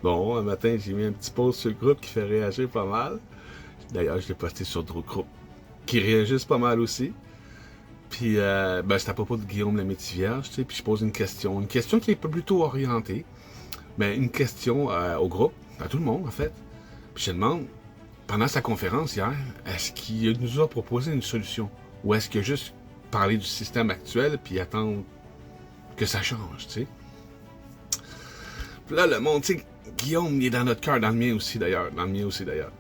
Bon, un matin, j'ai mis un petit post sur le groupe qui fait réagir pas mal. D'ailleurs, je l'ai posté sur d'autres groupes qui réagissent pas mal aussi. Puis, c'est à propos de Guillaume le Métis-Vierge, tu sais, puis je pose une question. Une question qui est pas plutôt orientée, mais une question au groupe, à tout le monde, en fait. Puis je demande, pendant sa conférence hier, est-ce qu'il nous a proposé une solution? Ou est-ce qu'il a juste parlé du système actuel puis attendre que ça change, tu sais? Puis là, le monde, tu sais, Guillaume, il est dans notre cœur, dans le mien aussi d'ailleurs, dans le mien aussi d'ailleurs.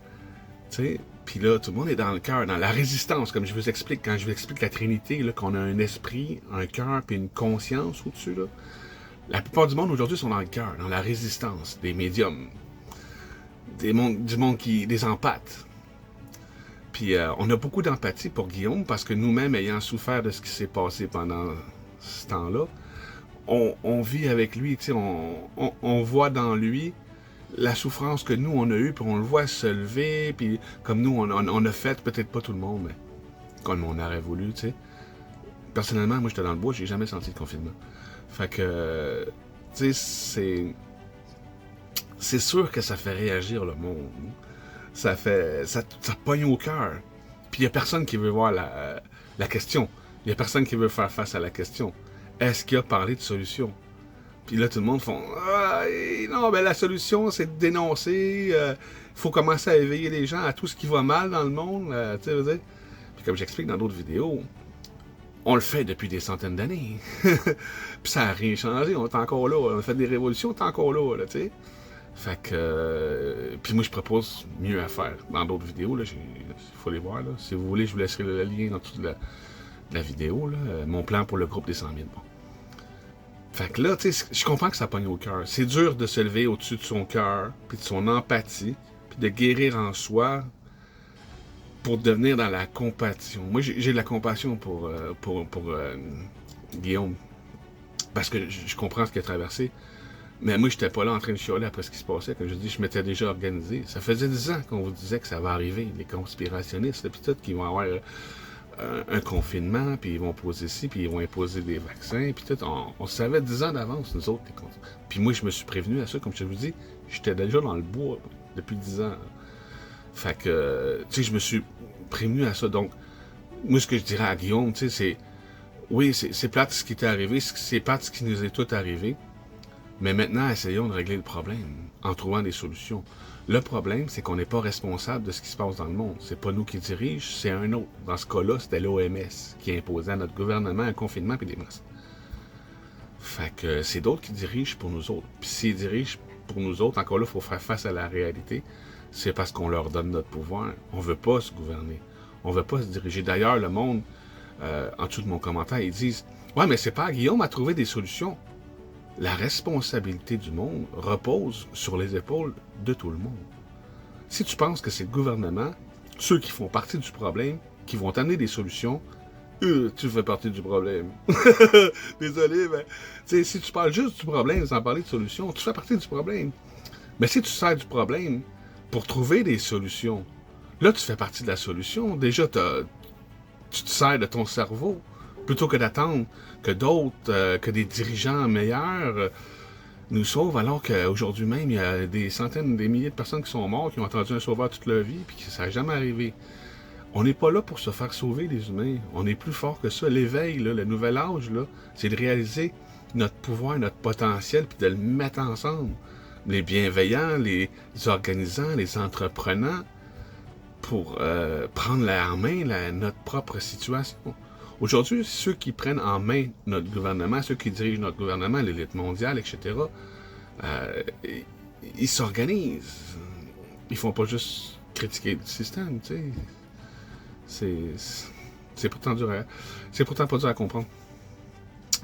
Tu sais, puis là, tout le monde est dans le cœur, dans la résistance, comme je vous explique, quand je vous explique la Trinité, là, qu'on a un esprit, un cœur, puis une conscience au-dessus, là. La plupart du monde aujourd'hui sont dans le cœur, dans la résistance, des médiums, du monde des empathes. Puis on a beaucoup d'empathie pour Guillaume parce que nous-mêmes, ayant souffert de ce qui s'est passé pendant ce temps-là, on vit avec lui, tu sais, on voit dans lui la souffrance que nous, on a eue, puis on le voit se lever, puis comme nous, on a fait, peut-être pas tout le monde, mais comme on aurait voulu, tu sais. Personnellement, moi, j'étais dans le bois, j'ai jamais senti le confinement. Fait que, tu sais, c'est sûr que ça fait réagir le monde. Ça pogne au cœur. Puis il y a personne qui veut voir la question. Il y a personne qui veut faire face à la question. Est-ce qu'il a parlé de solution? Puis là, tout le monde font ah, non, ben la solution, c'est de dénoncer. Il faut commencer à éveiller les gens à tout ce qui va mal dans le monde. Tu sais, puis comme j'explique dans d'autres vidéos, on le fait depuis des centaines d'années. Puis ça n'a rien changé. On est encore là. On a fait des révolutions, on est encore là, tu sais. Fait que. Puis moi, je propose mieux à faire. Dans d'autres vidéos, là, il faut les voir. Là. Si vous voulez, je vous laisserai le lien dans toute la vidéo. Là. Mon plan pour le groupe des 100 000. Bon. Fait que là, tu sais, je comprends que ça pogne au cœur. C'est dur de se lever au-dessus de son cœur, puis de son empathie, puis de guérir en soi pour devenir dans la compassion. Moi, j'ai de la compassion pour Guillaume, parce que je comprends ce qu'il a traversé. Mais moi, j'étais pas là en train de chialer après ce qui se passait. Comme je dis, je m'étais déjà organisé. Ça faisait 10 ans qu'on vous disait que ça va arriver. Les conspirationnistes, puis tout, qui vont avoir un confinement, puis ils vont poser ci, puis ils vont imposer des vaccins, puis tout. On savait 10 ans d'avance, nous autres. Puis moi, je me suis prévenu à ça, comme je vous dis, j'étais déjà dans le bois depuis 10 ans. Fait que, tu sais, je me suis prévenu à ça. Donc, moi, ce que je dirais à Guillaume, tu sais, c'est, oui, c'est plate ce qui t'est arrivé, c'est plate ce qui nous est tout arrivé, mais maintenant, essayons de régler le problème en trouvant des solutions. Le problème, c'est qu'on n'est pas responsable de ce qui se passe dans le monde. C'est pas nous qui dirige, c'est un autre. Dans ce cas-là, c'était l'OMS qui imposait à notre gouvernement un confinement et des masques. Fait que c'est d'autres qui dirigent pour nous autres. Puis s'ils dirigent pour nous autres, encore là, il faut faire face à la réalité. C'est parce qu'on leur donne notre pouvoir. On veut pas se gouverner. On veut pas se diriger. D'ailleurs, le monde, en dessous de mon commentaire, ils disent « Ouais, mais c'est pas à Guillaume à trouver des solutions. » La responsabilité du monde repose sur les épaules de tout le monde. Si tu penses que c'est le gouvernement, ceux qui font partie du problème, qui vont amener des solutions, tu fais partie du problème. Désolé, mais si tu parles juste du problème sans parler de solutions, tu fais partie du problème. Mais si tu sers du problème pour trouver des solutions, là, tu fais partie de la solution. Déjà, tu te sers de ton cerveau plutôt que d'attendre que d'autres, que des dirigeants meilleurs nous sauvent, alors qu'aujourd'hui même, il y a des centaines, des milliers de personnes qui sont mortes, qui ont entendu un sauveur toute leur vie, puis que ça n'a jamais arrivé. On n'est pas là pour se faire sauver, les humains. On est plus fort que ça. L'éveil, là, le nouvel âge, là, c'est de réaliser notre pouvoir, notre potentiel, puis de le mettre ensemble. Les bienveillants, les organisants, les entreprenants, pour prendre en main notre propre situation. Aujourd'hui, ceux qui prennent en main notre gouvernement, ceux qui dirigent notre gouvernement, l'élite mondiale, etc., ils s'organisent. Ils font pas juste critiquer le système, tu sais. C'est pourtant c'est pourtant pas dur à comprendre.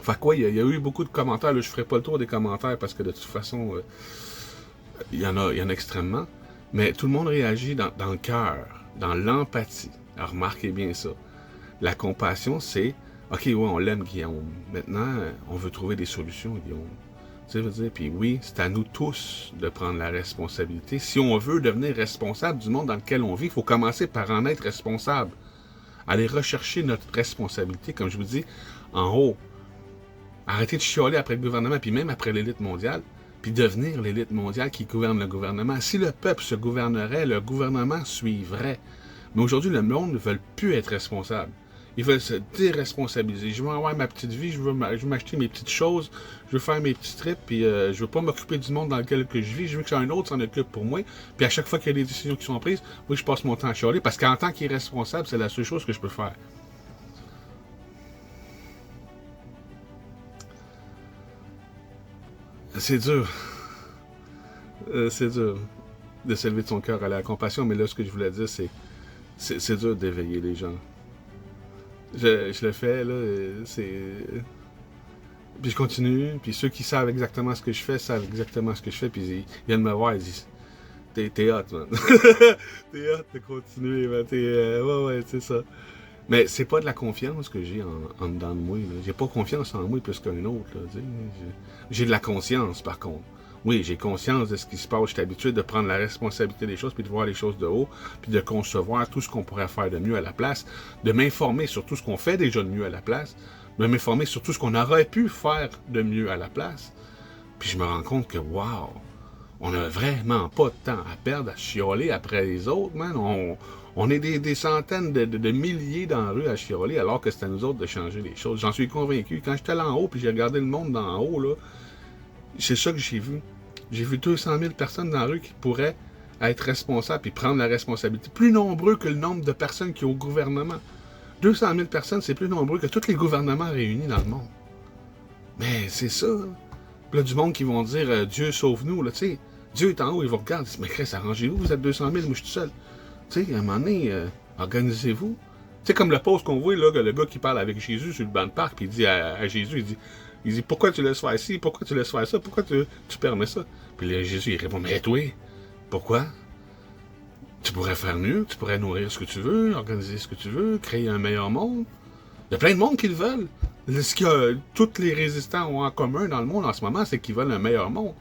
Fait quoi, il y a eu beaucoup de commentaires. Là, je ferai pas le tour des commentaires parce que de toute façon, il y en a extrêmement. Mais tout le monde réagit dans le cœur, dans l'empathie. Alors, remarquez bien ça. La compassion, c'est OK, oui, on l'aime, Guillaume. Maintenant, on veut trouver des solutions, Guillaume. Tu sais, je veux dire, puis oui, c'est à nous tous de prendre la responsabilité. Si on veut devenir responsable du monde dans lequel on vit, il faut commencer par en être responsable. Aller rechercher notre responsabilité, comme je vous dis, en haut. Arrêtez de chialer après le gouvernement, puis même après l'élite mondiale. puis devenir l'élite mondiale qui gouverne le gouvernement. Si le peuple se gouvernerait, le gouvernement suivrait. Mais aujourd'hui, le monde ne veut plus être responsable. Ils veulent se déresponsabiliser. Je veux avoir ma petite vie, je veux m'acheter mes petites choses, je veux faire mes petits trips, puis je veux pas m'occuper du monde dans lequel que je vis, je veux qu'un autre s'en occupe pour moi. Puis à chaque fois qu'il y a des décisions qui sont prises, moi je passe mon temps à chialer, parce qu'en tant qu'irresponsable, c'est la seule chose que je peux faire. C'est dur. C'est dur de s'élever de son cœur à la compassion, mais là, ce que je voulais dire, c'est dur d'éveiller les gens. Je le fais, là, puis je continue, puis ceux qui savent exactement ce que je fais, savent exactement ce que je fais, puis ils viennent me voir, ils disent « T'es hot, man. » T'es hot de continuer, man. Ouais, c'est ça. Mais c'est pas de la confiance que j'ai en dedans de moi. J'ai pas confiance en moi plus qu'un autre. J'ai de la conscience, par contre. Oui, j'ai conscience de ce qui se passe. Je suis habitué de prendre la responsabilité des choses, puis de voir les choses de haut, puis de concevoir tout ce qu'on pourrait faire de mieux à la place, de m'informer sur tout ce qu'on fait déjà de mieux à la place, de m'informer sur tout ce qu'on aurait pu faire de mieux à la place. Puis je me rends compte que, wow, on n'a vraiment pas de temps à perdre, à chialer après les autres, man. On est des centaines de milliers dans la rue à chialer, alors que c'est à nous autres de changer les choses. J'en suis convaincu. Quand j'étais là en haut, puis j'ai regardé le monde d'en haut, là, c'est ça que j'ai vu. J'ai vu 200 000 personnes dans la rue qui pourraient être responsables et prendre la responsabilité. Plus nombreux que le nombre de personnes qui ont au gouvernement. 200 000 personnes, c'est plus nombreux que tous les gouvernements réunis dans le monde. Mais c'est ça. Là, du monde qui vont dire Dieu sauve-nous, là, tu sais. Dieu est en haut, il vous regarde, il dit, mais Chris, arrangez-vous, vous êtes 200 000, moi je suis tout seul. Tu sais, à un moment donné, organisez-vous. Tu sais, comme le post qu'on voit, là, le gars qui parle avec Jésus sur le banc de parc, puis il dit à Jésus, il dit, pourquoi tu laisses faire ci, pourquoi tu laisses faire ça, pourquoi tu permets ça? Puis là, Jésus, il répond, mais toi, pourquoi? Tu pourrais faire mieux, tu pourrais nourrir ce que tu veux, organiser ce que tu veux, créer un meilleur monde. Il y a plein de monde qui le veulent. Ce que tous les résistants ont en commun dans le monde en ce moment, c'est qu'ils veulent un meilleur monde.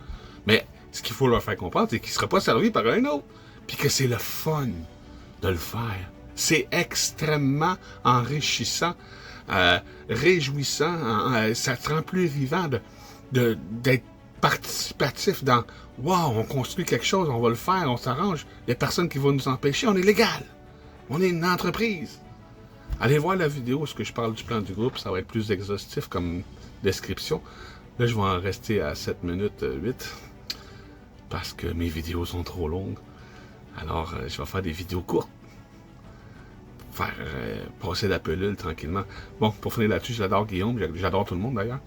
Mais ce qu'il faut leur faire comprendre, c'est qu'ils ne seront pas servis par un autre. Puis que c'est le fun de le faire. C'est extrêmement enrichissant, réjouissant, ça te rend plus vivant d'être participatif dans « Wow, on construit quelque chose, on va le faire, on s'arrange, il n'y a personne qui va nous empêcher, on est légal, on est une entreprise. » Allez voir la vidéo où je parle du plan du groupe, ça va être plus exhaustif comme description. Là, je vais en rester à 7 minutes 8, parce que mes vidéos sont trop longues. Alors, je vais faire des vidéos courtes. Faire passer la pelule tranquillement. Bon, pour finir là-dessus, j'adore Guillaume, j'adore tout le monde d'ailleurs.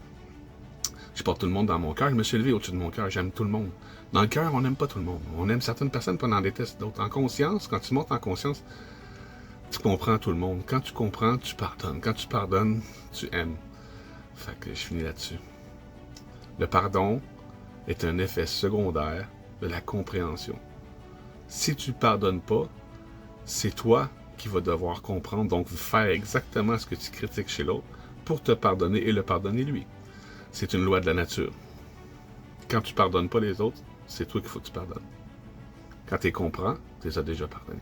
Je porte tout le monde dans mon cœur, je me suis élevé au-dessus de mon cœur, j'aime tout le monde. Dans le cœur, on n'aime pas tout le monde. On aime certaines personnes, puis on en déteste d'autres. En conscience, quand tu montes en conscience, tu comprends tout le monde. Quand tu comprends, tu pardonnes. Quand tu pardonnes, tu aimes. Fait que je finis là-dessus. Le pardon est un effet secondaire de la compréhension. Si tu ne pardonnes pas, c'est toi qui vas devoir comprendre, donc faire exactement ce que tu critiques chez l'autre pour te pardonner et le pardonner lui. C'est une loi de la nature. Quand tu ne pardonnes pas les autres, c'est toi qu'il faut que tu pardonnes. Quand tu les comprends, tu les as déjà pardonnés.